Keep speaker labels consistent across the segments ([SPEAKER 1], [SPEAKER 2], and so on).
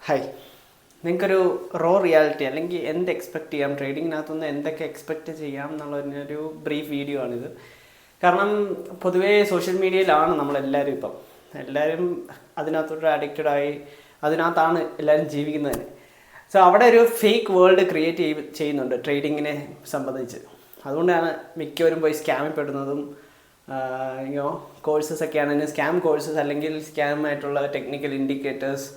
[SPEAKER 1] Hi, നിങ്ങൾക്കൊരു raw reality അല്ലെങ്കിൽ എന്ത് എക്സ്പെക്റ്റ് ചെയ്യാം, ട്രേഡിങ്ങിനകത്തുനിന്ന് എന്തൊക്കെ എക്സ്പെക്റ്റ് ചെയ്യാം എന്നുള്ളതിനൊരു ബ്രീഫ് വീഡിയോ ആണിത്. കാരണം പൊതുവേ സോഷ്യൽ മീഡിയയിലാണ് നമ്മളെല്ലാവരും ഇപ്പം എല്ലാവരും അതിനകത്തോട്ട് അഡിക്റ്റഡായി അതിനകത്താണ് എല്ലാവരും ജീവിക്കുന്നത് തന്നെ. സോ അവിടെ ഒരു ഫേക്ക് വേൾഡ് ക്രിയേറ്റ് ചെയ്യുന്നുണ്ട് ട്രേഡിങ്ങിനെ സംബന്ധിച്ച്. അതുകൊണ്ടാണ് മിക്കവരും പോയി സ്കാമിൽ പെടുന്നതും. കോഴ്സസ് ഒക്കെയാണ് സ്കാം കോഴ്സസ്, അല്ലെങ്കിൽ സ്കാം ആയിട്ടുള്ള ടെക്നിക്കൽ ഇൻഡിക്കേറ്റേഴ്സ്,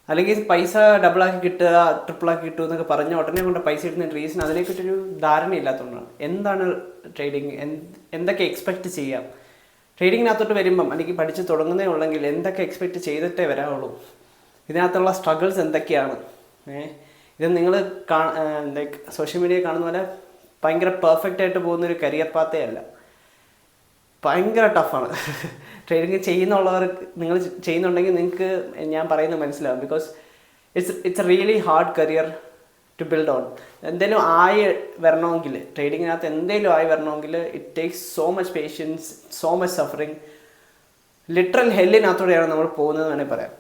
[SPEAKER 1] അല്ലെങ്കിൽ പൈസ ഡബിളാക്കി കിട്ടുക, ട്രിപ്പിളാക്കി കിട്ടുക എന്നൊക്കെ പറഞ്ഞ ഉടനെ കൊണ്ട് പൈസ ഇടുന്ന റീസൺ അതിനെക്കുറിച്ചൊരു ധാരണയില്ലാത്തതുകൊണ്ടാണ്. എന്താണ് ട്രേഡിങ്, എന്തൊക്കെ എക്സ്പെക്റ്റ് ചെയ്യാം, ട്രേഡിങ്ങിനകത്തോട്ട് വരുമ്പം അല്ലെങ്കിൽ പഠിച്ച് തുടങ്ങുന്നേ ഉള്ളെങ്കിൽ എന്തൊക്കെ എക്സ്പെക്റ്റ് ചെയ്തിട്ടേ വരാവുള്ളൂ, ഇതിനകത്തുള്ള സ്ട്രഗിൾസ് എന്തൊക്കെയാണ്. ഇത് നിങ്ങൾ ലൈക്ക് സോഷ്യൽ മീഡിയ കാണുന്ന പോലെ ഭയങ്കര പെർഫെക്റ്റ് ആയിട്ട് പോകുന്നൊരു കരിയർ പാത്തേ അല്ല, ഭയങ്കര ടഫാണ്. ട്രേഡിങ് ചെയ്യുന്നുള്ളവർക്ക്, നിങ്ങൾ ചെയ്യുന്നുണ്ടെങ്കിൽ നിങ്ങൾക്ക് ഞാൻ പറയുന്നത് മനസ്സിലാവും. Because it's a really hard career to build on. എന്തെങ്കിലും ആയി വരണമെങ്കിൽ, ട്രേഡിങ്ങിനകത്ത് എന്തെങ്കിലും ആയി വരണമെങ്കിൽ it takes so much patience, so much suffering. Literal ഹെല്ലിനകത്തൂടെയാണ് നമ്മൾ പോകുന്നത് വേണമെങ്കിൽ പറയാം.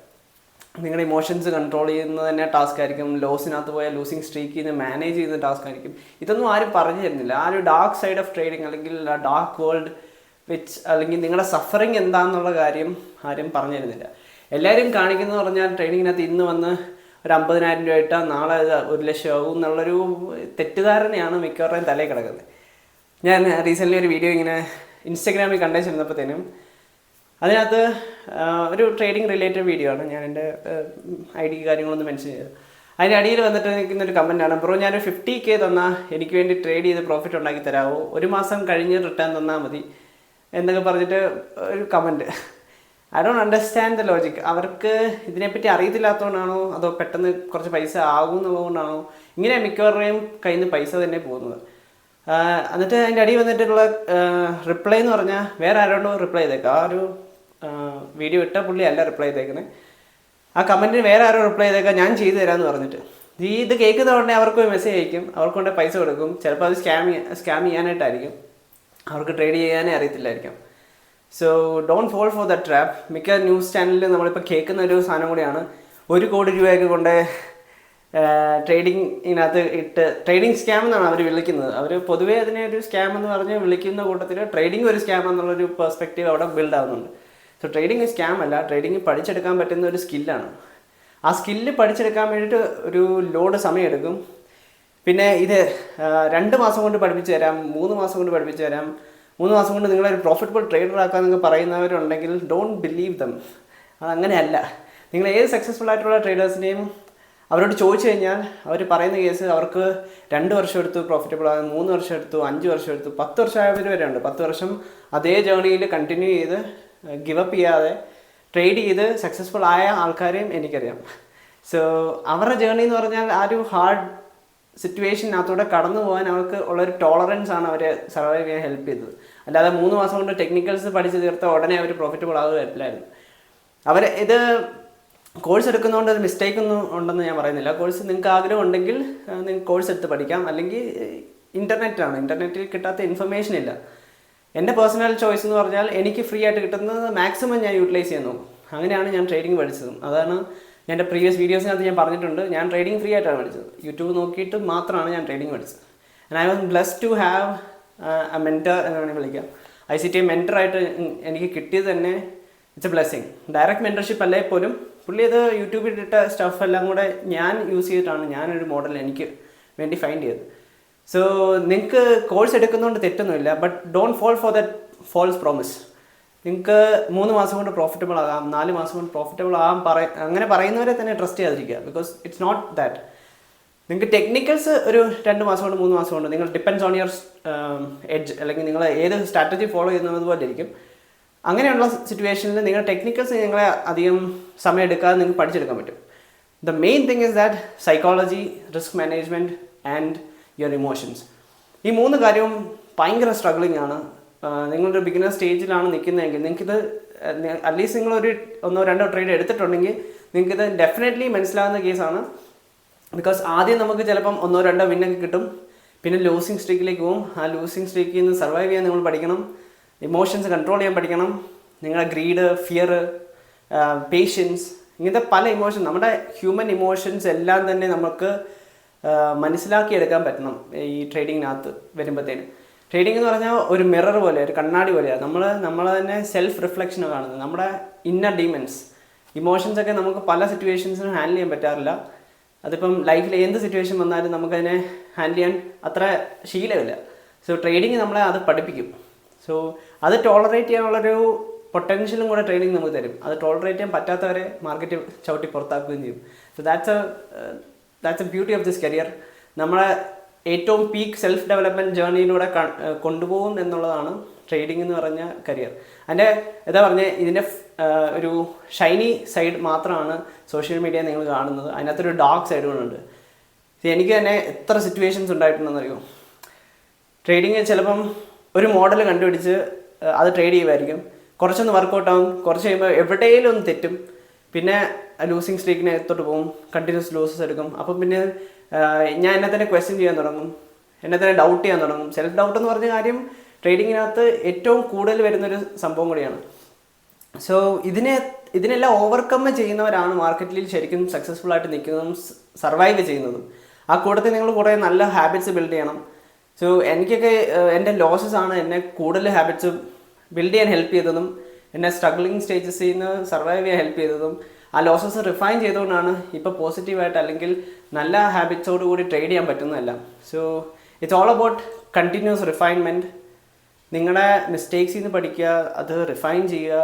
[SPEAKER 1] നിങ്ങളുടെ ഇമോഷൻസ് കൺട്രോൾ ചെയ്യുന്നത് തന്നെ ടാസ്ക് ആയിരിക്കും. ലോസിനകത്ത് പോയാൽ ലൂസിങ് സ്ട്രീക്കിൽ നിന്ന് മാനേജ് ചെയ്യുന്ന ടാസ്ക് ആയിരിക്കും. ഇതൊന്നും ആരും പറഞ്ഞു തരുന്നില്ല. ആ ഒരു ഡാർക്ക് സൈഡ് ഓഫ് ട്രേഡിങ് അല്ലെങ്കിൽ ഡാർക്ക് വേൾഡ് അല്ലെങ്കിൽ നിങ്ങളുടെ സഫറിങ് എന്താണെന്നുള്ള കാര്യം ആരും പറഞ്ഞു തരുന്നില്ല. എല്ലാവരും കാണിക്കുന്നത് പറഞ്ഞാൽ ട്രെയിനിങ്ങിനകത്ത് ഇന്ന് വന്ന് ഒരു 50,000 രൂപ ഇട്ടാൽ നാളെ 1,00,000 ആവും എന്നുള്ളൊരു തെറ്റിദ്ധാരണയാണ് മിക്കവാറും തലയിൽ കിടക്കുന്നത്. ഞാൻ റീസെൻ്റ്ലി ഒരു വീഡിയോ ഇങ്ങനെ ഇൻസ്റ്റഗ്രാമിൽ കണ്ടുവച്ചിരുന്നപ്പോഴത്തേനും അതിനകത്ത് ഒരു ട്രേഡിങ് റിലേറ്റഡ് വീഡിയോ ആണ്. ഞാൻ എൻ്റെ ID കാര്യങ്ങളൊന്നും മെൻഷൻ ചെയ്തത്. അതിൻ്റെ അടിയിൽ വന്നിട്ട് നിൽക്കുന്നൊരു കമൻറ്റാണ്, ബ്രോ ഞാനൊരു 50K തന്നാൽ എനിക്ക് വേണ്ടി ട്രേഡ് ചെയ്ത് പ്രോഫിറ്റ് ഉണ്ടാക്കി തരാമോ, 1 മാസം കഴിഞ്ഞ് റിട്ടേൺ തന്നാൽ മതി എന്നൊക്കെ പറഞ്ഞിട്ട് ഒരു comment. I don't understand the logic. അവർക്ക് ഇതിനെപ്പറ്റി അറിയത്തില്ലാത്തതുകൊണ്ടാണോ അതോ പെട്ടെന്ന് കുറച്ച് പൈസ ആകും എന്നുള്ളതുകൊണ്ടാണോ ഇങ്ങനെ മിക്കവരുടെയും കയ്യിൽ നിന്ന് പൈസ തന്നെ പോകുന്നത്. എന്നിട്ട് അതിൻ്റെ അടി വന്നിട്ടുള്ള റിപ്ലൈ എന്ന് പറഞ്ഞാൽ വേറെ ആരോടോ റിപ്ലൈ ചെയ്തേക്കാം. ആ ഒരു വീഡിയോ ഇട്ട പുള്ളി അല്ല റിപ്ലൈ ചെയ്തേക്കുന്നത്. ആ കമൻറ്റിന് വേറെ ആരോ റിപ്ലൈ ചെയ്തേക്കാം, ഞാൻ ചെയ്തു തരാമെന്ന് പറഞ്ഞിട്ട്. ഇത് കേൾക്കുന്നതുകൊണ്ടേ അവർക്ക് മെസ്സേജ് അയക്കും, അവർക്ക് കൊണ്ട് പൈസ കൊടുക്കും. ചിലപ്പോൾ അത് സ്കാം ചെയ്യാനായിട്ടായിരിക്കും, അവർക്ക് ട്രേഡ് ചെയ്യാനേ അറിയത്തില്ലായിരിക്കും. So don't fall for the trap. മിക്ക ന്യൂസ് ചാനലിൽ നമ്മളിപ്പോൾ കേൾക്കുന്ന ഒരു സാധനം കൂടിയാണ്, 1 കോടി രൂപയൊക്കെ കൊണ്ട് ട്രേഡിങ്ങിനകത്ത് ഇട്ട്, ട്രേഡിങ് സ്കാം എന്നാണ് അവർ വിളിക്കുന്നത്. അവർ പൊതുവേ അതിനെ ഒരു സ്കാം എന്ന് പറഞ്ഞ് വിളിക്കുന്ന കൂട്ടത്തിൽ ട്രേഡിങ് ഒരു സ്കാം എന്നുള്ളൊരു പെർസ്പെക്റ്റീവ് അവിടെ ബിൽഡ് ആവുന്നുണ്ട്. സോ ട്രേഡിങ് സ്കാം അല്ല, ട്രേഡിങ് പഠിച്ചെടുക്കാൻ പറ്റുന്ന ഒരു സ്കില്ലാണ്. ആ സ്കില്ല് പഠിച്ചെടുക്കാൻ വേണ്ടിയിട്ട് ഒരു ലോഡ് സമയമെടുക്കും. പിന്നെ ഇത് 2 മാസം കൊണ്ട് പഠിപ്പിച്ച് തരാം, 3 മാസം കൊണ്ട് പഠിപ്പിച്ച് തരാം, 3 മാസം കൊണ്ട് നിങ്ങളൊരു പ്രോഫിറ്റബിൾ ട്രേഡർ ആക്കാമെന്നൊക്കെ പറയുന്നവരുണ്ടെങ്കിൽ ഡോണ്ട് ബിലീവ് ദം. അതങ്ങനെയല്ല. നിങ്ങൾ ഏത് സക്സസ്ഫുൾ ആയിട്ടുള്ള ട്രേഡേഴ്സിനെയും അവരോട് ചോദിച്ചു കഴിഞ്ഞാൽ അവർ പറയുന്ന കേസ് അവർക്ക് 2 വർഷം എടുത്തു പ്രോഫിറ്റബിൾ ആകാൻ, 3 വർഷം എടുത്തു, 5 വർഷം എടുത്തു, 10 വർഷം ആയവർ വരെ ഉണ്ട്. 10 വർഷം അതേ ജേർണിയിൽ കണ്ടിന്യൂ ചെയ്ത് ഗിവപ്പ് ചെയ്യാതെ ട്രേഡ് ചെയ്ത് സക്സസ്ഫുൾ ആയ ആൾക്കാരെയും എനിക്കറിയാം. സോ അവരുടെ ജേർണി എന്ന് പറഞ്ഞാൽ ആ ഒരു ഹാർഡ് സിറ്റുവേഷനകത്തൂടെ കടന്നു പോകാൻ അവർക്ക് ഉള്ളൊരു ടോളറൻസ് ആണ് അവരെ സർവൈവ് ചെയ്യാൻ ഹെൽപ്പ് ചെയ്തത്. അല്ലാതെ 3 മാസം കൊണ്ട് ടെക്നിക്കൽസ് പഠിച്ച് തീർത്ത ഉടനെ അവർ പ്രോഫിറ്റബിൾ ആകുകയല്ലായിരുന്നു. അവർ ഇത് കോഴ്സ് എടുക്കുന്നതുകൊണ്ട് അത് മിസ്റ്റേക്ക് ഒന്നും ഉണ്ടെന്ന് ഞാൻ പറയുന്നില്ല. കോഴ്സ് നിങ്ങൾക്ക് ആഗ്രഹം ഉണ്ടെങ്കിൽ നിങ്ങൾക്ക് കോഴ്സ് എടുത്ത് പഠിക്കാം. അല്ലെങ്കിൽ ഇൻ്റർനെറ്റാണ്, ഇൻ്റർനെറ്റിൽ കിട്ടാത്ത ഇൻഫർമേഷൻ ഇല്ല. എൻ്റെ പേഴ്സണൽ ചോയ്സ് എന്ന് പറഞ്ഞാൽ എനിക്ക് ഫ്രീ ആയിട്ട് കിട്ടുന്നത് മാക്സിമം ഞാൻ യൂട്ടിലൈസ് ചെയ്യാൻ നോക്കും. അങ്ങനെയാണ് ഞാൻ ട്രേഡിംഗ് പഠിച്ചതും. അതാണ് എൻ്റെ പ്രീവിയസ് വീഡിയോസിനകത്ത് ഞാൻ പറഞ്ഞിട്ടുണ്ട്, ഞാൻ ട്രേഡിംഗ് ഫ്രീ ആയിട്ടാണ് പഠിച്ചത്. യൂട്യൂബ് നോക്കിയിട്ട് മാത്രമാണ് ഞാൻ ട്രേഡിംഗ് പഠിച്ചത്. And I was blessed to have a mentor എന്ന് വേണമെങ്കിൽ വിളിക്കാം. ICT മെൻറ്ററായിട്ട് എനിക്ക് കിട്ടിയത് തന്നെ it's a blessing. Direct mentorship അല്ലേ പോലും പുള്ളി അത് യൂട്യൂബിൽ ഇട്ട സ്റ്റഫ് എല്ലാം കൂടെ ഞാൻ യൂസ് ചെയ്തിട്ടാണ് ഞാനൊരു മോഡൽ എനിക്ക് വേണ്ടി ഫൈൻഡ് ചെയ്തത്. സോ നിങ്ങൾക്ക് കോഴ്സ് എടുക്കുന്നതുകൊണ്ട് തെറ്റൊന്നുമില്ല, but don't fall for that false promise. നിങ്ങൾക്ക് 3 മാസം കൊണ്ട് പ്രോഫിറ്റബിൾ ആകാം, 4 മാസം കൊണ്ട് പ്രോഫിറ്റബിൾ ആകാം അങ്ങനെ പറയുന്നവരെ തന്നെ ട്രസ്റ്റ് ചെയ്യാതിരിക്കുക. Because it's not that. നിങ്ങൾക്ക് ടെക്നിക്കൽസ് ഒരു 2 മാസം കൊണ്ട് 3 മാസം കൊണ്ട് നിങ്ങൾ ഡിപ്പെൻഡ്സ് ഓൺ യുവർ എഡ്ജ്, അല്ലെങ്കിൽ നിങ്ങൾ ഏത് സ്ട്രാറ്റജി ഫോളോ ചെയ്യുന്നത് പോലെ ഇരിക്കും. അങ്ങനെയുള്ള സിറ്റുവേഷനിൽ നിങ്ങൾ ടെക്നിക്കൽസ് നിങ്ങളെ അധികം സമയം എടുക്കാതെ നിങ്ങൾക്ക് പഠിച്ചെടുക്കാൻ പറ്റും. The main thing is that psychology, risk management and your emotions. ഈ 3 കാര്യവും ഭയങ്കര സ്ട്രഗ്ലിംഗ് ആണ്. നിങ്ങളൊരു ബിഗിനർ സ്റ്റേജിലാണ് നിൽക്കുന്നതെങ്കിൽ നിങ്ങൾക്കിത് അറ്റ്ലീസ്റ്റ് നിങ്ങളൊരു 1-2 ട്രേഡ് എടുത്തിട്ടുണ്ടെങ്കിൽ നിങ്ങൾക്കിത് ഡെഫിനറ്റ്ലി മനസ്സിലാകുന്ന കേസാണ്. ബിക്കോസ് ആദ്യം നമുക്ക് ചിലപ്പം 1-2 വിന്നൊക്കെ കിട്ടും, പിന്നെ ലൂസിങ് സ്ട്രീക്കിലേക്ക് പോകും. ആ ലൂസിങ് സ്ട്രീക്കിൽ നിന്ന് സർവൈവ് ചെയ്യാൻ നിങ്ങൾ പഠിക്കണം, ഇമോഷൻസ് കൺട്രോൾ ചെയ്യാൻ പഠിക്കണം. നിങ്ങളുടെ ഗ്രീഡ്, ഫിയർ, പേഷ്യൻസ് ഇങ്ങനത്തെ പല ഇമോഷൻ, നമ്മുടെ ഹ്യൂമൻ ഇമോഷൻസ് എല്ലാം തന്നെ നമുക്ക് മനസ്സിലാക്കിയെടുക്കാൻ പറ്റണം ഈ ട്രേഡിങ്ങിനകത്ത് വരുമ്പോഴത്തേനും. ട്രേഡിംഗ് എന്ന് പറഞ്ഞാൽ ഒരു മിറർ പോലെ, ഒരു കണ്ണാടി പോലെയാണ്. നമ്മളെ തന്നെ സെൽഫ് റിഫ്ലക്ഷനാണ് കാണുന്നത്, നമ്മുടെ ഇന്നർ ഡീമൻസ്. ഇമോഷൻസൊക്കെ നമുക്ക് പല സിറ്റുവേഷൻസിനും ഹാൻഡിൽ ചെയ്യാൻ പറ്റാറില്ല. അതിപ്പം ലൈഫിൽ എന്ത് സിറ്റുവേഷൻ വന്നാലും നമുക്കതിനെ ഹാൻഡിൽ ചെയ്യാൻ അത്ര ശീലമില്ല. സോ ട്രേഡിങ് നമ്മളെ അത് പഠിപ്പിക്കും. സോ അത് ടോളറേറ്റ് ചെയ്യാനുള്ളൊരു പൊട്ടൻഷ്യലും കൂടെ ട്രേഡിങ് നമുക്ക് തരും. അത് ടോളറേറ്റ് ചെയ്യാൻ പറ്റാത്തവരെ മാർക്കറ്റ് ചവിട്ടി പുറത്താക്കുകയും ചെയ്യും. So that's A beauty of this career. നമ്മളെ ഏറ്റവും പീക്ക് സെൽഫ് ഡെവലപ്മെൻറ്റ് ജേർണിയിലൂടെ കൊണ്ടുപോകും എന്നുള്ളതാണ് ട്രേഡിംഗ് എന്ന് പറഞ്ഞ കരിയർ. അതിൻ്റെ എന്താ പറഞ്ഞാൽ, ഇതിൻ്റെ ഒരു ഷൈനി സൈഡ് മാത്രമാണ് സോഷ്യൽ മീഡിയ നിങ്ങൾ കാണുന്നത്. അതിനകത്തൊരു ഡാർക്ക് സൈഡ് കൊണ്ടുണ്ട്. എനിക്ക് തന്നെ എത്ര സിറ്റുവേഷൻസ് ഉണ്ടായിട്ടുണ്ടെന്നറിയോ. ട്രേഡിങ് ചിലപ്പം ഒരു മോഡൽ കണ്ടുപിടിച്ച് അത് ട്രേഡ് ചെയ്യുമായിരിക്കും, കുറച്ചൊന്ന് വർക്കൗട്ട് ആവും, കുറച്ച് കഴിയുമ്പോൾ എവിടെയെങ്കിലും ഒന്ന് തെറ്റും, പിന്നെ ലൂസിങ് സ്ട്രീക്കിനെ എത്തോട്ട് പോകും, കണ്ടിന്യൂസ് ലൂസസ് എടുക്കും. അപ്പം പിന്നെ ഞാൻ എന്നെ തന്നെ ക്വസ്റ്റ്യൻ ചെയ്യാൻ തുടങ്ങും, എന്നെ തന്നെ ഡൗട്ട് ചെയ്യാൻ തുടങ്ങും. സെൽഫ് ഡൗട്ട് എന്ന് പറഞ്ഞ കാര്യം ട്രേഡിങ്ങിനകത്ത് ഏറ്റവും കൂടുതൽ വരുന്നൊരു സംഭവം കൂടിയാണ്. സോ ഇതിനെല്ലാം ഓവർകം ചെയ്യുന്നവരാണ് മാർക്കറ്റിൽ ശരിക്കും സക്സസ്ഫുൾ ആയിട്ട് നിൽക്കുന്നതും സർവൈവ് ചെയ്യുന്നതും. ആ കൂട്ടത്തിൽ നിങ്ങൾ കുറേ നല്ല ഹാബിറ്റ്സ് ബിൽഡ് ചെയ്യണം. സോ എനിക്കൊക്കെ എൻ്റെ ലോസസ് ആണ് എന്നെ കൂടുതൽ ഹാബിറ്റ്സ് ബിൽഡ് ചെയ്യാൻ ഹെൽപ്പ് ചെയ്തതും, എന്നെ സ്ട്രഗ്ലിംഗ് സ്റ്റേജസിൽ നിന്ന് സർവൈവ് ചെയ്യാൻ ഹെൽപ്പ് ചെയ്തതും. ആ ലോസസ് റിഫൈൻ ചെയ്തുകൊണ്ടാണ് ഇപ്പോൾ പോസിറ്റീവായിട്ട് അല്ലെങ്കിൽ നല്ല ഹാബിറ്റ്സോട് കൂടി ട്രേഡ് ചെയ്യാൻ പറ്റുന്നതെല്ലാം. So it's all about continuous refinement. നിങ്ങളുടെ മിസ്റ്റേക്സിൽ നിന്ന് പഠിക്കുക, അത് റിഫൈൻ ചെയ്യുക,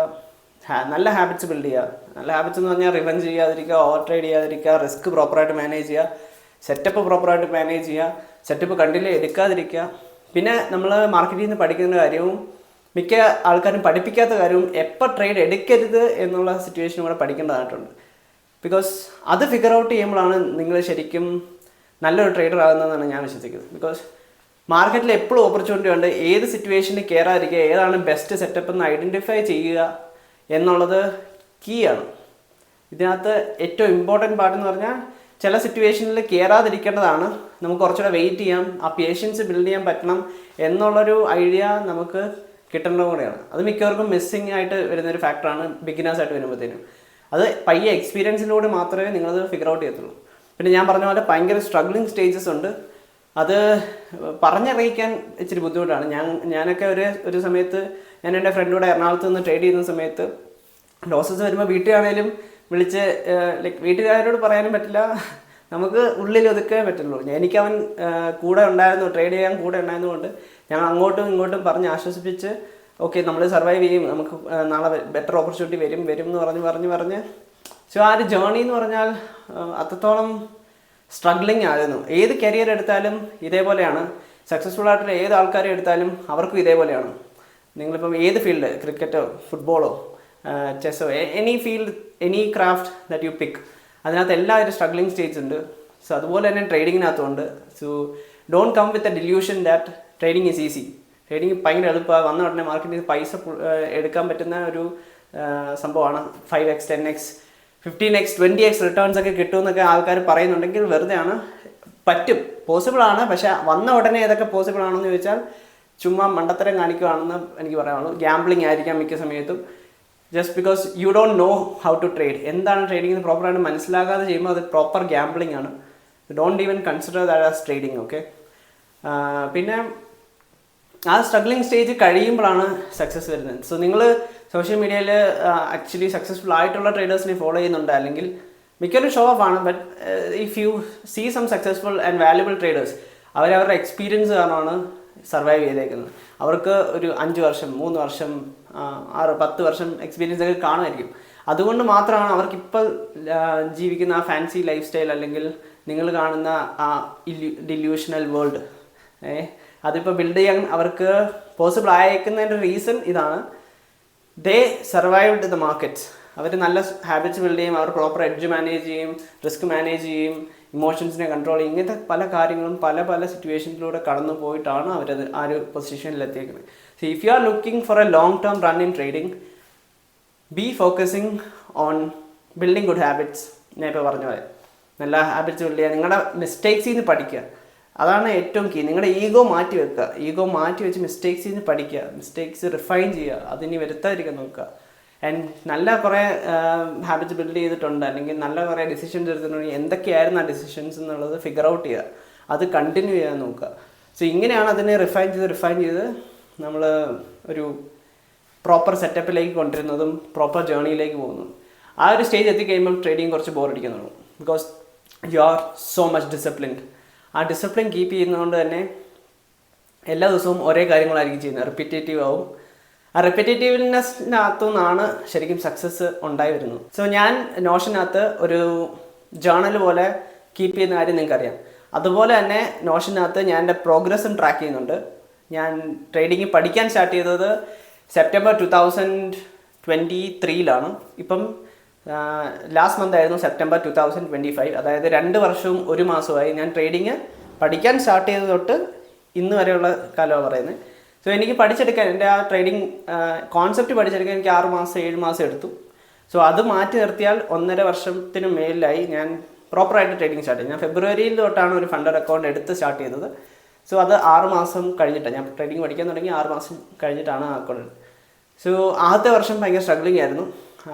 [SPEAKER 1] നല്ല ഹാബിറ്റ്സ് ബിൽഡ് ചെയ്യുക. നല്ല ഹാബിറ്റ്സ് എന്ന് പറഞ്ഞാൽ റിവഞ്ച് ചെയ്യാതിരിക്കുക, ഓവർ ട്രേഡ് ചെയ്യാതിരിക്കുക, റിസ്ക് പ്രോപ്പറായിട്ട് മാനേജ് ചെയ്യുക, സെറ്റപ്പ് പ്രോപ്പറായിട്ട് മാനേജ് ചെയ്യുക, സെറ്റപ്പ് കണ്ടിന്യൂ എടുക്കാതിരിക്കുക. പിന്നെ നമ്മൾ മാർക്കറ്റിൽ നിന്ന് പഠിക്കുന്ന കാര്യവും മിക്ക ആൾക്കാരും പഠിപ്പിക്കാത്ത കാര്യവും എപ്പോൾ ട്രേഡ് എടുക്കരുത് എന്നുള്ള സിറ്റുവേഷനും കൂടെ പഠിക്കേണ്ടതായിട്ടുണ്ട്. ബിക്കോസ് അത് ഫിഗർ ഔട്ട് ചെയ്യുമ്പോഴാണ് നിങ്ങൾ ശരിക്കും നല്ലൊരു ട്രേഡർ ആകുന്നതെന്നാണ് ഞാൻ വിശ്വസിക്കുന്നത്. ബിക്കോസ് മാർക്കറ്റിൽ എപ്പോഴും ഓപ്പർച്യൂണിറ്റി ഉണ്ട്. ഏത് സിറ്റുവേഷനിൽ കയറാതിരിക്കുക, ഏതാണ് ബെസ്റ്റ് സെറ്റപ്പ് എന്ന് ഐഡൻറ്റിഫൈ ചെയ്യുക എന്നുള്ളത് കീ ആണ്. ഇതിനകത്ത് ഏറ്റവും ഇമ്പോർട്ടൻറ്റ് പാർട്ടെന്ന് പറഞ്ഞാൽ ചില സിറ്റുവേഷനിൽ കയറാതിരിക്കേണ്ടതാണ്. നമുക്ക് കുറച്ചുകൂടെ വെയിറ്റ് ചെയ്യാം, ആ പേഷ്യൻസ് ബിൽഡ് ചെയ്യാൻ പറ്റണം എന്നുള്ളൊരു ഐഡിയ നമുക്ക് കിട്ടേണ്ടത് കൂടെയാണ്. അത് മിക്കവർക്കും മിസ്സിങ് ആയിട്ട് വരുന്നൊരു ഫാക്ടറാണ് ബിഗിനേഴ്സ് ആയിട്ട് വരുമ്പോഴത്തേനും. അത് പയ്യെ എക്സ്പീരിയൻസിലൂടെ മാത്രമേ നിങ്ങളത് ഫിഗർ ഔട്ട് ചെയ്യത്തുള്ളൂ. പിന്നെ ഞാൻ പറഞ്ഞ പോലെ ഭയങ്കര സ്ട്രഗ്ലിംഗ് സ്റ്റേജസ് ഉണ്ട്. അത് പറഞ്ഞറിയിക്കാൻ ഇച്ചിരി ബുദ്ധിമുട്ടാണ്. ഞാനൊക്കെ ഒരു സമയത്ത് ഞാൻ എൻ്റെ ഫ്രണ്ടിലൂടെ എറണാകുളത്ത് നിന്ന് ട്രേഡ് ചെയ്യുന്ന സമയത്ത് ലോസസ് വരുമ്പോൾ വീട്ടിലാണേലും വിളിച്ച് ലൈക്ക് വീട്ടുകാരോട് പറയാനും പറ്റില്ല, നമുക്ക് ഉള്ളിൽ ഒതുക്കേ പറ്റുള്ളൂ. എനിക്കവൻ കൂടെ ഉണ്ടായിരുന്നു, ട്രേഡ് ചെയ്യാൻ കൂടെ ഉണ്ടായിരുന്നുകൊണ്ട് ഞങ്ങൾ അങ്ങോട്ടും ഇങ്ങോട്ടും പറഞ്ഞ് ആശ്വസിപ്പിച്ച് ഓക്കെ നമ്മൾ സർവൈവ് ചെയ്യും, നമുക്ക് നാളെ ബെറ്റർ ഓപ്പർച്യൂണിറ്റി വരും എന്ന് പറഞ്ഞ് സോ ആ ഒരു ജേർണി എന്ന് പറഞ്ഞാൽ അത്രത്തോളം സ്ട്രഗ്ലിംഗ് ആയിരുന്നു. ഏത് കരിയർ എടുത്താലും ഇതേപോലെയാണ്. സക്സസ്ഫുൾ ആയിട്ടുള്ള ഏത് ആൾക്കാരെ എടുത്താലും അവർക്കും ഇതേപോലെയാണ്. നിങ്ങളിപ്പം ഏത് ഫീൽഡ്, ക്രിക്കറ്റോ ഫുട്ബോളോ ചെസ്സോ, any field, any craft that you pick, അതിനകത്ത് എല്ലാവരും സ്ട്രഗ്ലിംഗ് സ്റ്റേജ് ഉണ്ട്. സോ അതുപോലെ തന്നെ ട്രേഡിങ്ങിനകത്തുണ്ട്. So don't come with a delusion that trading is easy. Trading ഭയങ്കര എളുപ്പമാണ്. വന്ന ഉടനെ മാർക്കറ്റിൽ പൈസ എടുക്കാൻ പറ്റുന്ന ഒരു സംഭവമാണ്. 5x 10x 15x 20x returns ഒക്കെ കിട്ടുമെന്നൊക്കെ ആൾക്കാർ പറയുന്നുണ്ടെങ്കിൽ വെറുതെയാണ്. പറ്റും, പോസിബിളാണ്. പക്ഷേ വന്ന ഉടനെ ഏതൊക്കെ പോസിബിൾ ആണെന്ന് ചോദിച്ചാൽ ചുമ്മാ മണ്ടത്തരം കാണിക്കുകയാണെന്ന് എനിക്ക് പറയാനുള്ളൂ. ഗ്യാംബ്ലിംഗ് ആയിരിക്കാം മിക്ക സമയത്തും. Just because you don't know how to trade, എന്താണ് ട്രേഡിംഗ് എന്ന് പ്രോപ്പറായിട്ട് മനസ്സിലാക്കാതെ ചെയ്യുമ്പോൾ അത് പ്രോപ്പർ ഗ്യാംബ്ലിംഗ് ആണ്. Don't even consider that as trading. Okay, പിന്നെ ആ സ്ട്രഗ്ലിംഗ് സ്റ്റേജ് കഴിയുമ്പോഴാണ് സക്സസ് വരുന്നത്. സോ നിങ്ങൾ സോഷ്യൽ മീഡിയയിൽ ആക്ച്വലി സക്സസ്ഫുൾ ആയിട്ടുള്ള ട്രേഡേഴ്സിനെ ഫോളോ ചെയ്യുന്നുണ്ട്, അല്ലെങ്കിൽ മിക്കവരും ഷോ ഓഫ് ആണ്. But if you see some successful and valuable traders, അവരവരുടെ എക്സ്പീരിയൻസ് കാരണമാണ് സർവൈവ് ചെയ്തേക്കുന്നത്. അവർക്ക് ഒരു 5 വർഷം 3 വർഷം 6 10 വർഷം എക്സ്പീരിയൻസ് ഒക്കെ കാണുമായിരിക്കും. അതുകൊണ്ട് മാത്രമാണ് അവർക്കിപ്പോൾ ജീവിക്കുന്ന ആ ഫാൻസി ലൈഫ് സ്റ്റൈൽ, അല്ലെങ്കിൽ നിങ്ങൾ കാണുന്ന ആ ഡില്യൂഷണൽ വേൾഡ് അതിപ്പോൾ ബിൽഡ് ചെയ്യാൻ അവർക്ക് പോസിബിൾ ആയേക്കുന്നതിൻ്റെ റീസൺ ഇതാണ്. ദേ സർവൈവ്ഡ് ദ മാർക്കറ്റ്സ്. അവർ നല്ല ഹാബിറ്റ്സ് ബിൽഡ് ചെയ്യും, അവർ പ്രോപ്പർ എഡ്ജ് മാനേജ് ചെയ്യും, റിസ്ക് മാനേജ് ചെയ്യും, ഇമോഷൻസിനെ കൺട്രോൾ ചെയ്യും. ഇങ്ങനത്തെ പല കാര്യങ്ങളും പല സിറ്റുവേഷനിലൂടെ കടന്നു പോയിട്ടാണ് അവരത് ആ ഒരു പൊസിഷനിലെത്തിയേക്കുന്നത്. So if you are looking for a long term run in trading, be focusing on building good habits. ഞാൻ ഇപ്പോൾ പറഞ്ഞ പോലെ നല്ല ഹാബിറ്റ്സ് ബിൽഡ് ചെയ്യുക, നിങ്ങളുടെ മിസ്റ്റേക്സിൽ നിന്ന് പഠിക്കുക, അതാണ് ഏറ്റവും കീ. നിങ്ങളുടെ ഈഗോ മാറ്റി വെക്കുക, ഈഗോ മാറ്റി വെച്ച് മിസ്റ്റേക്സിൽ നിന്ന് പഠിക്കുക, മിസ്റ്റേക്സ് റിഫൈൻ ചെയ്യുക, അതിനി വരുത്താതിരിക്കാൻ നോക്കുക. ആൻഡ് നല്ല കുറേ ഹാബിറ്റ്സ് ബിൽഡ് ചെയ്തിട്ടുണ്ട്, അല്ലെങ്കിൽ നല്ല കുറേ ഡിസിഷൻസ് എടുത്തിട്ടുണ്ടെങ്കിൽ എന്തൊക്കെയായിരുന്നു ആ ഡിസിഷൻസ് എന്നുള്ളത് ഫിഗർ ഔട്ട് ചെയ്യുക, അത് കണ്ടിന്യൂ ചെയ്യാൻ നോക്കുക. സോ ഇങ്ങനെയാണ് അതിനെ റിഫൈൻ ചെയ്ത് നമ്മൾ ഒരു പ്രോപ്പർ സെറ്റപ്പിലേക്ക് കൊണ്ടുവരുന്നതും പ്രോപ്പർ ജേർണിയിലേക്ക് പോകുന്നതും. ആ ഒരു സ്റ്റേജ് എത്തിക്കഴിയുമ്പോൾ ട്രേഡിങ് കുറച്ച് ബോറടിക്കാൻ തുടങ്ങും. Because you are so much disciplined. ആ ഡിസിപ്ലിൻ കീപ്പ് ചെയ്യുന്നതുകൊണ്ട് തന്നെ എല്ലാ ദിവസവും ഒരേ കാര്യങ്ങളായിരിക്കും ചെയ്യുന്നത്, റിപ്പീറ്റേറ്റീവ് ആവും. ആ റിപ്പീറ്റേറ്റീവ്നെസ്സിനകത്തു നിന്നാണ് ശരിക്കും സക്സസ് ഉണ്ടായി വരുന്നത്. സോ ഞാൻ നോഷനകത്ത് ഒരു ജേർണൽ പോലെ കീപ്പ് ചെയ്യുന്ന കാര്യം നിങ്ങൾക്കറിയാം. അതുപോലെ തന്നെ നോഷനകത്ത് ഞാൻ എൻ്റെ പ്രോഗ്രസ്സും ട്രാക്ക് ചെയ്യുന്നുണ്ട്. ഞാൻ ട്രേഡിങ് പഠിക്കാൻ സ്റ്റാർട്ട് ചെയ്തത് സെപ്റ്റംബർ 2023 ഇപ്പം ലാസ്റ്റ് മന്ത് ആയിരുന്നു സെപ്റ്റംബർ 2025. അതായത് 2 വർഷവും 1 മാസമായി ഞാൻ ട്രേഡിങ് പഠിക്കാൻ സ്റ്റാർട്ട് ചെയ്ത് തൊട്ട് ഇന്ന് വരെയുള്ള കാലമാണ് പറയുന്നത്. സോ എനിക്ക് പഠിച്ചെടുക്കാൻ, എൻ്റെ ആ ട്രേഡിങ് കോൺസെപ്റ്റ് പഠിച്ചെടുക്കാൻ എനിക്ക് 6 മാസം 7 മാസം എടുത്തു. സോ അത് മാറ്റി നിർത്തിയാൽ 1.5 വർഷത്തിന് മേലിലായി ഞാൻ പ്രോപ്പറായിട്ട് ട്രേഡിങ് സ്റ്റാർട്ട് ചെയ്തു. ഞാൻ ഫെബ്രുവരിയിൽ തൊട്ടാണ് ഒരു ഫണ്ടർ അക്കൗണ്ട് എടുത്ത് സ്റ്റാർട്ട് ചെയ്തത്. സോ അത് 6 മാസം കഴിഞ്ഞിട്ടാണ് ഞാൻ ട്രേഡിങ് പഠിക്കാൻ തുടങ്ങി. 6 മാസം കഴിഞ്ഞിട്ടാണ് ആ അക്കൗണ്ട്. സോ ആദ്യത്തെ വർഷം ഭയങ്കര സ്ട്രഗ്ലിംഗ് ആയിരുന്നു.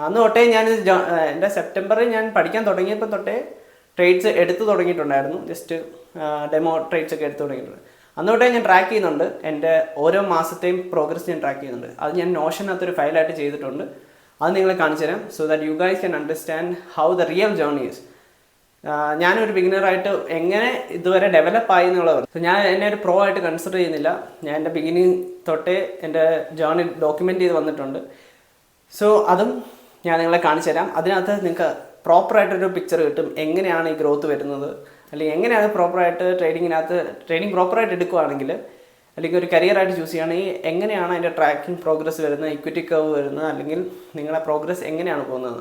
[SPEAKER 1] അന്ന് തൊട്ടേ ഞാൻ എൻ്റെ സെപ്റ്റംബറിൽ ഞാൻ പഠിക്കാൻ തുടങ്ങിയപ്പോൾ തൊട്ടേ ട്രേഡ്സ് എടുത്തു തുടങ്ങിയിട്ടുണ്ടായിരുന്നു. ജസ്റ്റ് ഡെമോ ട്രേഡ്സ് ഒക്കെ എടുത്തു തുടങ്ങിയിട്ടുണ്ട്. അന്ന് തൊട്ടേ ഞാൻ ട്രാക്ക് ചെയ്യുന്നുണ്ട്. എൻ്റെ ഓരോ മാസത്തെയും പ്രോഗ്രസ് ഞാൻ ട്രാക്ക് ചെയ്യുന്നുണ്ട്. അത് ഞാൻ നോഷനകത്തൊരു ഫയലായിട്ട് ചെയ്തിട്ടുണ്ട്. അത് നിങ്ങളെ കാണിച്ചു തരാം. So that you guys can understand how the real journey is. ഞാനൊരു ബിഗിനറായിട്ട് എങ്ങനെ ഇതുവരെ ഡെവലപ്പായി എന്നുള്ളത്. സോ ഞാൻ എന്നെ ഒരു പ്രോ ആയിട്ട് കൺസിഡർ ചെയ്യുന്നില്ല. ഞാൻ എൻ്റെ ബിഗിനിങ് തൊട്ടേ എൻ്റെ ജേർണി ഡോക്യുമെൻ്റ് ചെയ്ത് വന്നിട്ടുണ്ട്. സോ അതും ഞാൻ നിങ്ങളെ കാണിച്ചു തരാം. അതിനകത്ത് നിങ്ങൾക്ക് പ്രോപ്പറായിട്ടൊരു പിക്ചർ കിട്ടും, എങ്ങനെയാണ് ഈ ഗ്രോത്ത് വരുന്നത്, അല്ലെങ്കിൽ എങ്ങനെയാണ് പ്രോപ്പറായിട്ട് ട്രേഡിങ് പ്രോപ്പറായിട്ട് എടുക്കുകയാണെങ്കിൽ, അല്ലെങ്കിൽ ഒരു കരിയറായിട്ട് ചൂസ് ചെയ്യുകയാണെങ്കിൽ എങ്ങനെയാണ് അതിൻ്റെ ട്രാക്കിംഗ് പ്രോഗ്രസ് വരുന്നത്, ഇക്വിറ്റി കർവ് വരുന്നത്, അല്ലെങ്കിൽ നിങ്ങളുടെ പ്രോഗ്രസ് എങ്ങനെയാണ് പോകുന്നത്.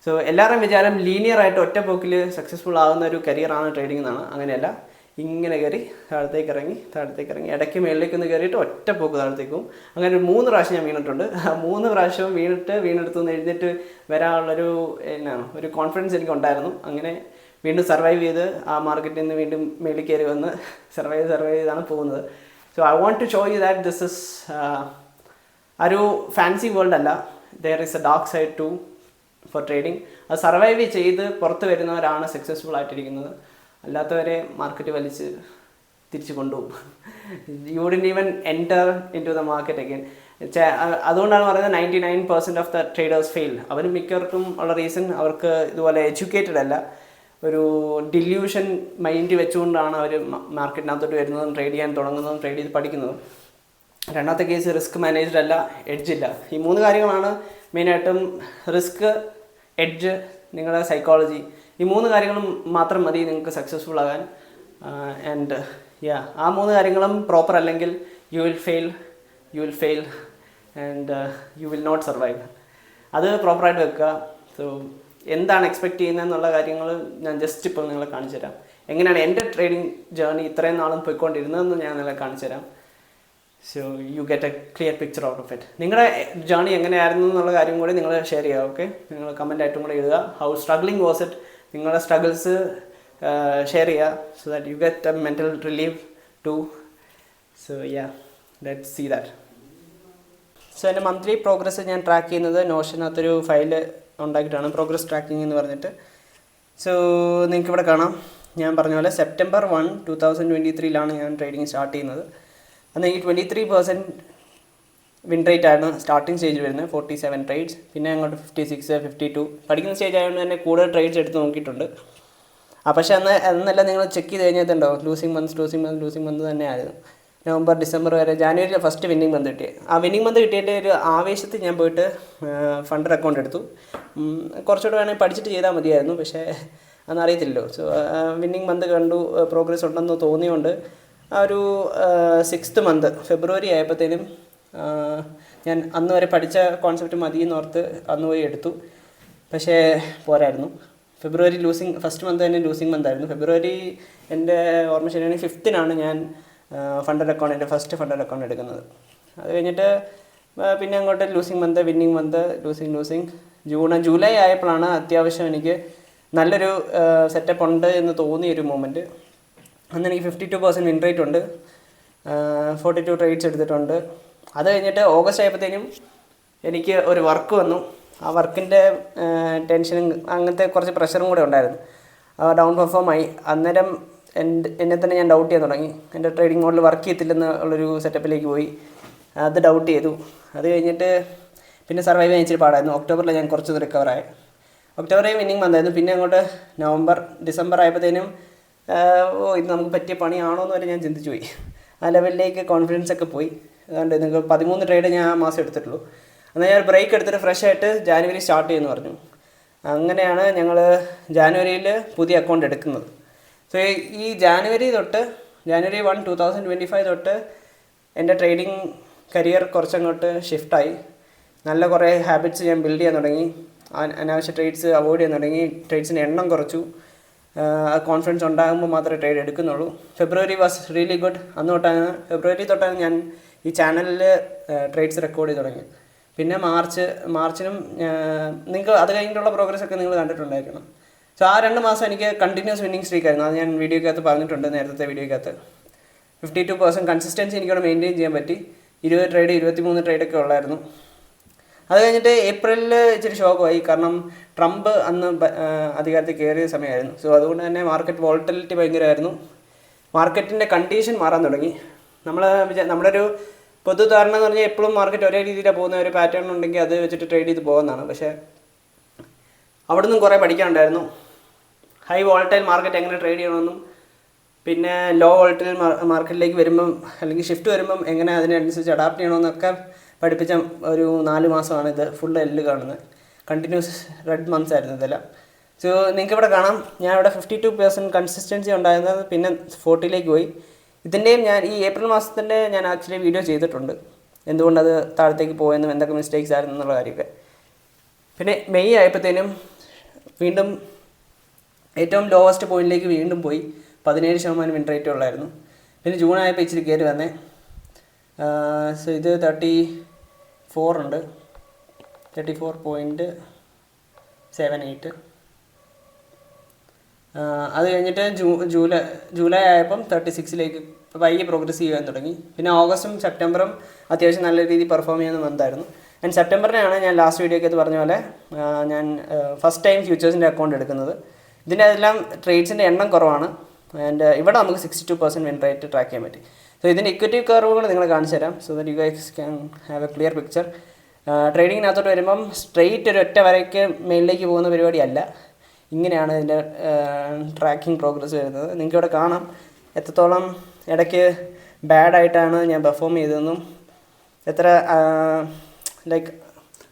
[SPEAKER 1] സോ എല്ലാവരുടെയും വിചാരം ലീനിയറായിട്ട് ഒറ്റ പോക്കിൽ സക്സസ്ഫുൾ ആകുന്ന ഒരു കരിയറാണ് ട്രേഡിംഗ് എന്നാണ്. അങ്ങനെയല്ല. ഇങ്ങനെ കയറി താഴത്തേക്ക് ഇറങ്ങി ഇടയ്ക്ക് മേളിലേക്കൊന്ന് കയറിയിട്ട് ഒറ്റ പോക്ക് താഴത്തേക്കും. അങ്ങനെ ഒരു 3 പ്രാവശ്യം ഞാൻ വീണിട്ടുണ്ട്. 3 പ്രാവശ്യവും വീണെടുത്ത് എഴുന്നേറ്റ് വരാനുള്ളൊരു ഒരു കോൺഫിഡൻസ് എനിക്കുണ്ടായിരുന്നു. അങ്ങനെ വീണ്ടും സർവൈവ് ചെയ്ത് ആ മാർക്കറ്റിൽ നിന്ന് വീണ്ടും മേളിൽ കയറി വന്ന് സർവൈവ് ചെയ്താണ് പോകുന്നത്. So I want to show you that this is ഒരു ഫാൻസി വേൾഡ് അല്ല. There is a dark side to for trading. അത് സർവൈവ് ചെയ്ത് പുറത്ത് വരുന്നവരാണ് സക്സസ്ഫുൾ ആയിട്ടിരിക്കുന്നത്. അല്ലാത്തവരെ മാർക്കറ്റ് വലിച്ച് തിരിച്ചു കൊണ്ടുപോകും. You wouldn't even enter into the market again. അതുകൊണ്ടാണ് പറയുന്നത് 99% ഓഫ് ദ ട്രേഡേഴ്സ് ഫെയിൽ. അവർ മിക്കവർക്കും ഉള്ള റീസൺ അവർക്ക് ഇതുപോലെ എഡ്യൂക്കേറ്റഡ് അല്ല. ഒരു ഡില്യൂഷൻ മൈൻഡ് വെച്ചുകൊണ്ടാണ് അവർ മാർക്കറ്റിനകത്തോട്ട് വരുന്നതും ട്രേഡ് ചെയ്യാൻ തുടങ്ങുന്നതും ട്രേഡ് ചെയ്ത് പഠിക്കുന്നതും. രണ്ടാമത്തെ കേസ് റിസ്ക് മാനേജ്ഡ് അല്ല, എഡ്ജ് ഇല്ല. ഈ 3 കാര്യങ്ങളാണ് മെയിനായിട്ടും. റിസ്ക്, എഡ്ജ്, നിങ്ങളുടെ സൈക്കോളജി. ഈ 3 കാര്യങ്ങളും മാത്രം മതി നിങ്ങൾക്ക് സക്സസ്ഫുൾ ആകാൻ. ആൻഡ് ആ 3 കാര്യങ്ങളും പ്രോപ്പർ അല്ലെങ്കിൽ you will fail and you will not survive. അത് പ്രോപ്പറായിട്ട് വെക്കുക. സോ എന്താണ് എക്സ്പെക്റ്റ് ചെയ്യുന്നതെന്നുള്ള കാര്യങ്ങൾ ഞാൻ ജസ്റ്റ് ഇപ്പോൾ നിങ്ങളെ കാണിച്ചു തരാം. എങ്ങനെയാണ് എൻ്റെ ട്രേഡിംഗ് ജേർണി ഇത്രയും നാളും പോയിക്കൊണ്ടിരുന്നതെന്ന് ഞാൻ നിങ്ങളെ കാണിച്ചു തരാം. So you get A clear picture out of it. നിങ്ങളുടെ ജേർണി എങ്ങനെയായിരുന്നു എന്നുള്ള കാര്യം കൂടി നിങ്ങൾ ഷെയർ ചെയ്യുക. ഓക്കെ, നിങ്ങൾ കമൻ്റ് ആയിട്ടും കൂടെ എഴുതുക. ഹൗ സ്ട്രഗ്ലിംഗ് വാസ് ഇറ്റ്, നിങ്ങളുടെ സ്ട്രഗിൾസ് ഷെയർ ചെയ്യുക. So that you get a mental relief too. So let's see that. So എൻ്റെ മന്ത്ലി പ്രോഗ്രസ് ഞാൻ ട്രാക്ക് ചെയ്യുന്നത് നോഷനകത്തൊരു ഫയൽ ഉണ്ടാക്കിയിട്ടാണ്, പ്രോഗ്രസ് ട്രാക്കിംഗ് എന്ന് പറഞ്ഞിട്ട്. സോ നിങ്ങൾക്ക് ഇവിടെ കാണാം, ഞാൻ പറഞ്ഞ പോലെ സെപ്റ്റംബർ 1, 2023 ഞാൻ ട്രേഡിങ് സ്റ്റാർട്ട് ചെയ്യുന്നത്. അന്ന് എനിക്ക് 23% വിൻ റേറ്റ് ആണ് സ്റ്റാർട്ടിങ് സ്റ്റേജിൽ വരുന്നത്, 47 ട്രേഡ്സ്. പിന്നെ അങ്ങോട്ട് 56, 52. പഠിക്കുന്ന സ്റ്റേജ് ആയതുകൊണ്ട് തന്നെ കൂടുതൽ ട്രേഡ്സ് എടുത്ത് നോക്കിയിട്ടുണ്ട്. പക്ഷേ അന്നെല്ലാം നിങ്ങൾ ചെക്ക് ചെയ്ത് കഴിഞ്ഞിട്ടുണ്ടോ, ലൂസിങ് മന്ത് തന്നെയായിരുന്നു. നവംബർ, ഡിസംബർ വരെ. ജാനുവരിയിൽ ഫസ്റ്റ് വിന്നിങ് മന്ത് കിട്ടി. ആ വിന്നിങ് മന്ത് കിട്ടിയതിൻ്റെ ഒരു ആവേശത്തിൽ ഞാൻ പോയിട്ട് ഫണ്ടർ അക്കൗണ്ട് എടുത്തു. കുറച്ചുകൂടെ വേണമെങ്കിൽ പഠിച്ചിട്ട് ചെയ്താൽ മതിയായിരുന്നു, പക്ഷേ അന്നറിയത്തില്ലല്ലോ. സോ വിന്നിങ് മന്ത് കണ്ടു, പ്രോഗ്രസ് ഉണ്ടെന്ന് തോന്നിയുകൊണ്ട് ആ ഒരു 6th മന്ത് ഫെബ്രുവരി ആയപ്പോഴത്തേനും ഞാൻ അന്ന് വരെ പഠിച്ച കോൺസെപ്റ്റ് മതി എന്നോർത്ത് അന്ന് പോയി എടുത്തു. പക്ഷേ പോരായിരുന്നു. ഫെബ്രുവരി ഫസ്റ്റ് മന്ത് തന്നെ ലൂസിങ് മന്തായിരുന്നു. ഫെബ്രുവരി എൻ്റെ ഓർമ്മ ശരിയാണെങ്കിൽ 5th ഞാൻ എൻ്റെ ഫസ്റ്റ് ഫണ്ടർ അക്കൗണ്ട് എടുക്കുന്നത്. അത് കഴിഞ്ഞിട്ട് പിന്നെ അങ്ങോട്ട് losing month, winning month, losing. July ആയപ്പോഴാണ് അത്യാവശ്യം എനിക്ക് നല്ലൊരു സെറ്റപ്പ് ഉണ്ട് എന്ന് തോന്നിയൊരു മൊമെൻറ്റ്. അന്ന് എനിക്ക് 52% വിൻ റേറ്റ് ഉണ്ട്, 42 ട്രേഡ്സ് എടുത്തിട്ടുണ്ട്. അത് കഴിഞ്ഞിട്ട് ഓഗസ്റ്റ് ആയപ്പോഴത്തേനും എനിക്ക് ഒരു വർക്ക് വന്നു. ആ വർക്കിൻ്റെ ടെൻഷനും അങ്ങനത്തെ കുറച്ച് പ്രഷറും കൂടെ ഉണ്ടായിരുന്നു. ഡൗൺ പെർഫോം ആയി. അന്നേരം എന്നെ തന്നെ ഞാൻ ഡൗട്ട് ചെയ്യാൻ തുടങ്ങി. എൻ്റെ ട്രേഡിംഗ് മോഡൽ വർക്ക് ചെയ്യത്തില്ലെന്ന് ഉള്ളൊരു സെറ്റപ്പിലേക്ക് പോയി. അത് ഡൗട്ട് ചെയ്തു. അത് കഴിഞ്ഞിട്ട് പിന്നെ സർവൈവ് ചെയ്യാൻ ഇച്ചിരി പാടായിരുന്നു. ഒക്ടോബറിൽ ഞാൻ കുറച്ച് റിക്കവറായി. ഒക്ടോബറിൽ വിന്നിങ് വന്നായിരുന്നു. പിന്നെ അങ്ങോട്ട് നവംബർ ഡിസംബർ ആയപ്പോഴത്തേനും ഇത് നമുക്ക് പറ്റിയ പണിയാണോ എന്ന് വരെ ഞാൻ ചിന്തിച്ചു പോയി. ആ ലെവലിലേക്ക് കോൺഫിഡൻസ് ഒക്കെ പോയി. അതുകൊണ്ട് നിങ്ങൾക്ക് 13 ട്രേഡ് ഞാൻ ആ മാസം എടുത്തിട്ടുള്ളൂ. എന്നാൽ ഞാൻ ബ്രേക്ക് എടുത്തിട്ട് ഫ്രഷ് ആയിട്ട് ജാനുവരി സ്റ്റാർട്ട് ചെയ്യുമെന്ന് പറഞ്ഞു. അങ്ങനെയാണ് ഞങ്ങൾ ജാനുവരിയിൽ പുതിയ അക്കൗണ്ട് എടുക്കുന്നത്. സോ ഈ ജാനുവരി 1, 2025 തൊട്ട് എൻ്റെ ട്രേഡിംഗ് കരിയർ കുറച്ചങ്ങോട്ട് ഷിഫ്റ്റായി. നല്ല കുറേ ഹാബിറ്റ്സ് ഞാൻ ബിൽഡ് ചെയ്യാൻ തുടങ്ങി. അനാവശ്യ ട്രേഡ്സ് അവോയ്ഡ് ചെയ്യാൻ തുടങ്ങി. ട്രേഡ്സിൻ്റെ എണ്ണം കുറച്ചു. കോൺഫിഡൻസ് ഉണ്ടാകുമ്പോൾ മാത്രമേ ട്രേഡ് എടുക്കുന്നുള്ളൂ. ഫെബ്രുവരി വാസ് റിയലി ഗുഡ്. ഫെബ്രുവരി തൊട്ടാണ് ഞാൻ ഈ ചാനലിൽ ട്രേഡ്സ് റെക്കോർഡ് ചെയ്ത് തുടങ്ങി. പിന്നെ മാർച്ചിനും നിങ്ങൾക്ക് അത് കഴിഞ്ഞിട്ടുള്ള പ്രോഗ്രസ് ഒക്കെ നിങ്ങൾ കണ്ടിട്ടുണ്ടായിരിക്കണം. സോ ആ 2 മാസം എനിക്ക് കണ്ടിന്യൂസ് വിന്നിങ് സ്ട്രീക്ക് ആയിരുന്നു. അത് ഞാൻ വീഡിയോക്കകത്ത് പറഞ്ഞിട്ടുണ്ട്, നേരത്തെ വീഡിയോക്കകത്ത്. 52% കൺസിസ്റ്റൻസി എനിക്കവിടെ മെയിൻറ്റെയിൻ ചെയ്യാൻ പറ്റി. 20 ട്രേഡ് 23 ട്രേഡൊക്കെ ഉള്ളായിരുന്നു. അത് കഴിഞ്ഞിട്ട് ഏപ്രിലിൽ ഇച്ചിരി ഷോക്കായി. കാരണം ട്രംപ് അന്ന് അധികാരത്തിൽ കയറിയ സമയമായിരുന്നു. സോ അതുകൊണ്ട് തന്നെ മാർക്കറ്റ് വോളറ്റിലിറ്റി ഭയങ്കരമായിരുന്നു. മാർക്കറ്റിൻ്റെ കണ്ടീഷൻ മാറാൻ തുടങ്ങി. നമ്മുടെ ഒരു പൊതു ധാരണ എന്ന് പറഞ്ഞാൽ എപ്പോഴും മാർക്കറ്റ് ഒരേ രീതിയിലാണ് പോകുന്ന ഒരു പാറ്റേൺ ഉണ്ടെങ്കിൽ അത് വെച്ചിട്ട് ട്രേഡ് ചെയ്ത് പോകുന്നതാണ്. പക്ഷേ അവിടെ നിന്നും കുറേ പഠിക്കാനുണ്ടായിരുന്നു. ഹൈ വോളറ്റൈൽ മാർക്കറ്റ് എങ്ങനെ ട്രേഡ് ചെയ്യണമെന്നും പിന്നെ ലോ വോളറ്റൈൽ മാർക്കറ്റിലേക്ക് വരുമ്പം അല്ലെങ്കിൽ ഷിഫ്റ്റ് വരുമ്പം എങ്ങനെ അതിനനുസരിച്ച് അഡാപ്റ്റ് ചെയ്യണമെന്നൊക്കെ പഠിപ്പിച്ച ഒരു 4 മാസമാണ് ഇത് ഫുള്ള് എല്ല് കാണുന്നത്. കണ്ടിന്യൂസ് റെഡ് മന്ത്സ് ആയിരുന്നു ഇതെല്ലാം. സോ നിങ്ങൾക്ക് ഇവിടെ കാണാം, ഞാൻ ഇവിടെ 52% കൺസിസ്റ്റൻസി ഉണ്ടായിരുന്നത് പിന്നെ 40ലേക്ക് പോയി. ഇതിൻ്റെയും ഞാൻ ഈ ഏപ്രിൽ മാസത്തിൻ്റെ ഞാൻ ആക്ച്വലി വീഡിയോ ചെയ്തിട്ടുണ്ട്, എന്തുകൊണ്ടത് താഴത്തേക്ക് പോയെന്നും എന്തൊക്കെ മിസ്റ്റേക്സ് ആയിരുന്നു എന്നുള്ള കാര്യമൊക്കെ. പിന്നെ മെയ് ആയപ്പോഴത്തേനും വീണ്ടും ഏറ്റവും ലോവസ്റ്റ് പോയിന്റിലേക്ക് വീണ്ടും പോയി. 17% വിൻ റേറ്റ് ഉള്ളായിരുന്നു. പിന്നെ ജൂൺ ആയപ്പോൾ ഇച്ചിരി കയറി വന്നേ. സോ ഇത് 34 ഉണ്ട്, 34.78. അത് കഴിഞ്ഞിട്ട് ജൂലൈ ആയപ്പം 36ലേക്ക് പയ്യെ പ്രോഗ്രസ് ചെയ്യാൻ തുടങ്ങി. പിന്നെ ഓഗസ്റ്റും സെപ്റ്റംബറും അത്യാവശ്യം നല്ല രീതിയിൽ പെർഫോം ചെയ്യുന്ന മന്തായിരുന്നു. ആൻഡ് സെപ്റ്റംബറിനാണ് ഞാൻ ലാസ്റ്റ് വീഡിയോക്കകത്ത് പറഞ്ഞ പോലെ ഞാൻ ഫസ്റ്റ് ടൈം ഫ്യൂച്ചേഴ്സിൻ്റെ അക്കൗണ്ട് എടുക്കുന്നത്. ഇതിൻ്റെ അതെല്ലാം ട്രേഡ്സിൻ്റെ എണ്ണം കുറവാണ്. ആൻഡ് ഇവിടെ നമുക്ക് 62% വിൻ റേറ്റ് ട്രാക്ക് ചെയ്യാൻ പറ്റി. സോ ഇതിൻ്റെ ഇക്വിറ്റി കർവുകൾ നിങ്ങൾ കാണിച്ചു തരാം, so that you guys can have a clear picture. ട്രേഡിങ്ങിനകത്തോട്ട് വരുമ്പം സ്ട്രെയിറ്റ് ഒരു ഒറ്റ വരയ്ക്ക് മേളിലേക്ക് പോകുന്ന പരിപാടിയല്ല. ഇങ്ങനെയാണ് ഇതിൻ്റെ ട്രാക്കിംഗ് പ്രോഗ്രസ് വരുന്നത്. നിങ്ങൾക്ക് ഇവിടെ കാണാം എത്രത്തോളം ഇടയ്ക്ക് ബാഡായിട്ടാണ് ഞാൻ പെർഫോം ചെയ്തതെന്നും എത്ര ലൈക്ക്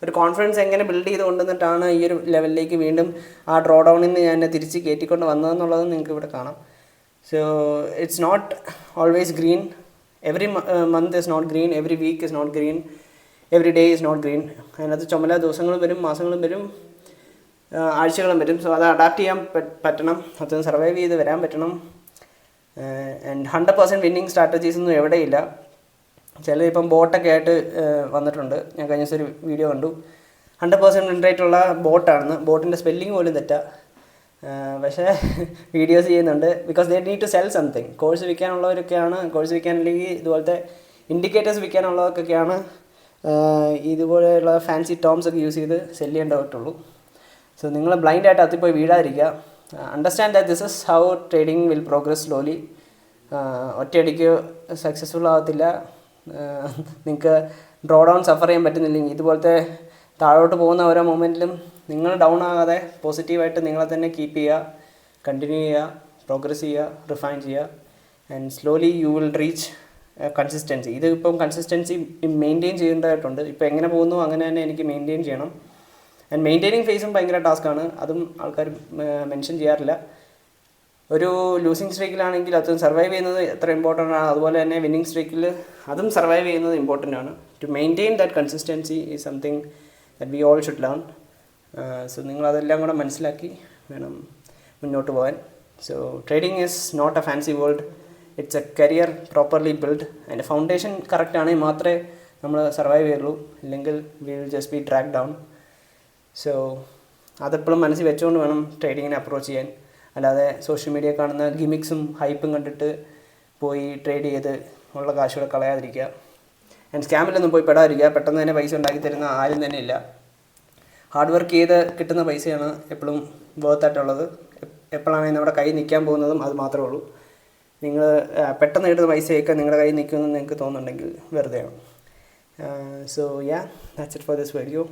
[SPEAKER 1] ഒരു കോൺഫിഡൻസ് എങ്ങനെ ബിൽഡ് ചെയ്ത് കൊണ്ടുവന്നിട്ടാണ് ഈ ഒരു ലെവലിലേക്ക് വീണ്ടും ആ ഡ്രോ ഡൗണിൽ നിന്ന് ഞാൻ തിരിച്ച് കയറ്റിക്കൊണ്ട് വന്നതെന്നുള്ളത് നിങ്ങൾക്ക് ഇവിടെ കാണാം. So it's not always green. Every month is not green, every week is not green, every day is not green. അതിനകത്ത് ചുമല ദിവസങ്ങളും വരും, മാസങ്ങളും വരും, ആഴ്ചകളും വരും. സോ അത് അഡാപ്റ്റ് ചെയ്യാൻ പറ്റണം, അത് സർവൈവ് ചെയ്ത് വരാൻ പറ്റണം. ആൻഡ് 100% വിന്നിങ് സ്ട്രാറ്റജീസ് ഒന്നും എവിടെയില്ല. ചിലരിപ്പം ബോട്ടൊക്കെ ആയിട്ട് വന്നിട്ടുണ്ട്. ഞാൻ കഴിഞ്ഞ ദിവസം ഒരു വീഡിയോ കണ്ടു, 100% വിൻ റേറ്റ് ഉള്ള ബോട്ടാണെന്ന്. ബോട്ടിൻ്റെ സ്പെല്ലിങ് പോലും തെറ്റാ. പക്ഷേ വീഡിയോസ് ചെയ്യുന്നുണ്ട്. Because they need to sell something. Course വിൽക്കാനുള്ളവരൊക്കെയാണ്, കോഴ്സ് വിൽക്കാനില്ലെങ്കിൽ ഇതുപോലത്തെ ഇൻഡിക്കേറ്റേഴ്സ് വിൽക്കാനുള്ളവർക്കൊക്കെയാണ് ഇതുപോലെയുള്ള ഫാൻസി ടേംസ് ഒക്കെ യൂസ് ചെയ്ത് സെല് ചെയ്യേണ്ടതായിട്ടുള്ളൂ. സോ നിങ്ങൾ ബ്ലൈൻഡായിട്ട് അതിപ്പോയി വീഴാതിരിക്കുക. Understand that this is how trading will progress slowly. ഒറ്റയടിക്ക് സക്സസ്ഫുൾ ആകത്തില്ല. നിങ്ങൾക്ക് ഡ്രോ ഡൗൺ സഫർ ചെയ്യാൻ പറ്റുന്നില്ലെങ്കിൽ ഇതുപോലത്തെ താഴോട്ട് പോകുന്ന ഓരോ മൊമെൻറ്റിലും നിങ്ങൾ ഡൗൺ ആകാതെ പോസിറ്റീവായിട്ട് നിങ്ങളെ തന്നെ കീപ്പ് ചെയ്യുക, കണ്ടിന്യൂ ചെയ്യുക, പ്രോഗ്രസ് ചെയ്യുക, റിഫൈൻ ചെയ്യുക. And slowly you will reach consistency. ഇത് ഇപ്പം കൺസിസ്റ്റൻസി മെയിൻറ്റെയിൻ ചെയ്യേണ്ടതായിട്ടുണ്ട്. ഇപ്പോൾ എങ്ങനെ പോകുന്നു അങ്ങനെ തന്നെ എനിക്ക് മെയിൻറ്റെയിൻ ചെയ്യണം. ആൻഡ് മെയിൻറ്റെയിനിങ് ഫേസും ഭയങ്കര ടാസ്ക്കാണ്. അതും ആൾക്കാർ മെൻഷൻ ചെയ്യാറില്ല. ഒരു ലൂസിങ് സ്ട്രീക്കിലാണെങ്കിൽ അത് സർവൈവ് ചെയ്യുന്നത് എത്ര ഇമ്പോർട്ടൻ്റ് ആണ്, അതുപോലെ തന്നെ വിന്നിങ് സ്ട്രീക്കിൽ അതും സർവൈവ് ചെയ്യുന്നത് ഇമ്പോർട്ടൻ്റ് ആണ്. To maintain that consistency is something that we all should learn. So നിങ്ങളതെല്ലാം കൂടെ മനസ്സിലാക്കി വേണം മുന്നോട്ട് പോകാൻ. So trading is not a fancy world, it's a career properly build. അതിൻ്റെ ഫൗണ്ടേഷൻ കറക്റ്റ് ആണെങ്കിൽ മാത്രമേ നമ്മൾ സർവൈവ് ചെയ്യുള്ളൂ, ഇല്ലെങ്കിൽ we will just be track down. So അതെപ്പോഴും മനസ്സിൽ വെച്ചുകൊണ്ട് വേണം ട്രേഡിങ്ങിനെ അപ്രോച്ച് ചെയ്യാൻ. അല്ലാതെ സോഷ്യൽ മീഡിയ കാണുന്ന ഗിമിക്സും ഹൈപ്പും കണ്ടിട്ട് പോയി ട്രേഡ് ചെയ്ത് ഉള്ള കാശുകൂടെ കളയാതിരിക്കുക. ആൻഡ് സ്കാമിലൊന്നും പോയി പെടാതിരിക്കുക. പെട്ടെന്ന് തന്നെ പൈസ ഉണ്ടാക്കി തരുന്ന ആരും തന്നെ ഇല്ല. ഹാർഡ് വർക്ക് ചെയ്ത് കിട്ടുന്ന പൈസയാണ് എപ്പോഴും വേർത്തായിട്ടുള്ളത്. എപ്പോഴാണ് നമ്മുടെ കൈ നിൽക്കാൻ പോകുന്നതും അത് മാത്രമേ ഉള്ളൂ. നിങ്ങൾ പെട്ടെന്ന് കിട്ടുന്ന പൈസയൊക്കെ നിങ്ങളുടെ കയ്യിൽ നിൽക്കുമെന്ന് നിങ്ങൾക്ക് തോന്നുന്നുണ്ടെങ്കിൽ വെറുതെയാണ്. So yeah, that's it for this video.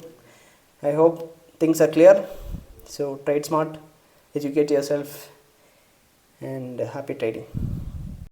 [SPEAKER 1] I hope things are clear. So trade smart, educate yourself, and happy trading.